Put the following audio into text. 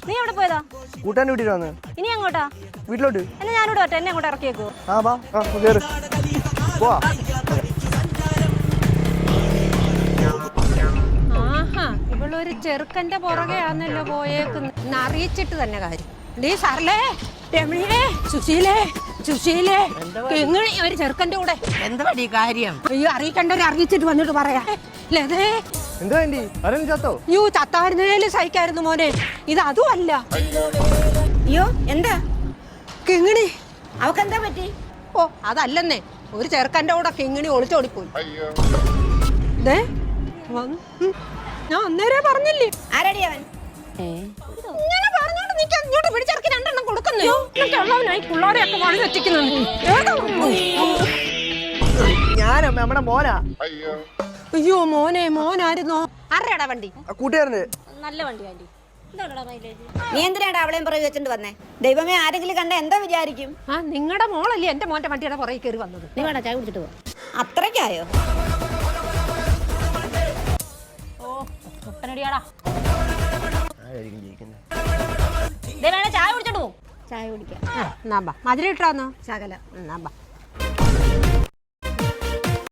നീ എവിടെ പോയതാ? കൂട്ടാൻ വീട്ടിൽ വന്ന്. ഇനി അങ്ങോട്ടാ? വീട്ടിലോട്ട്. എന്നാ ഞാനിവിടെ വട്ടെ, എന്നെ അങ്ങോട്ട് ഇറക്കിയേക്കോ? ആ വാ, കേറ്. പോവാ. ആഹാ, ഇവളൊരു ചെറുക്കന്റെ പുറകെയാന്നല്ലോ പോയേക്കുന്ന. അറിയിച്ചിട്ട് തന്നെ കാര്യം. നീ സാറല്ലേ, രമണിയെ, സുശീലേ, സുശീലേ, എങ്ങനെ ഒരു ചെറുക്കന്റെ കൂടെ എന്താ കാര്യം? അയ്യോ, അറിയിക്കണ്ടവരെ അറിയിച്ചിട്ട് വന്നിട്ട് പറയാ. ലതേ, എന്താ വേണ്ടി? ആരെങ്കിലും ചത്തോ? യൂ, ചത്തായിരുന്നേലും സഹിക്കായിരുന്നു മോനെ. ഇത് അതും അല്ല. അയ്യോ, എന്താ കിങ്ങിണി? അവക്കെന്താ പറ്റി? ഓ, അതല്ലെന്നേ, ഒരു ചെറുക്കന്റെ കൂടെ കിങ്ങിണി ഒളിച്ചോടിപ്പോയി. ഞാൻ അന്നേരെ പറഞ്ഞില്ലേ? ആരടി അവൻ? ഇങ്ങനെ പറഞ്ഞോണ്ട് നിൽക്കാൻ ഇങ്ങോട്ട് പിടിച്ചിറക്കി രണ്ടെണ്ണം കൊടുക്കുന്നു. ഉള്ളവനായി പിള്ളേരെയൊക്കെ വഴി തെറ്റിക്കുന്നുണ്ട്. ഞാനമ്മ, നമ്മുടെ മോനാ. അയ്യോ മോനെ, മോനായിരുന്നോ? ആരുടെയാടാ വണ്ടി? കൂട്ടുകാരന്. നല്ല വണ്ടി ആന്റി. എന്താ മൈലേജ്? നീ എന്തിനാണ് അവളെയും പുറകെ വെച്ചിട്ട് വന്നേ? ദൈവമേ, ആരെങ്കിലും കണ്ട എന്താ വിചാരിക്കും? ആ, നിങ്ങളുടെ മോളല്ലേ എന്റെ മോന്റെ വണ്ടിയുടെ പുറകെ കയറി വന്നത്. നീ വേണ്ട, ചായ കുടിച്ചിട്ട് പോ. അത്രയ്ക്കായോ? ഓ, മുട്ടനടിയാടാ. ചായ കുടിച്ചിട്ട് പോ. ചായ കുടിക്കാം. മധുരം ഇട്ടാന്നോ? ശകലം. എന്നാ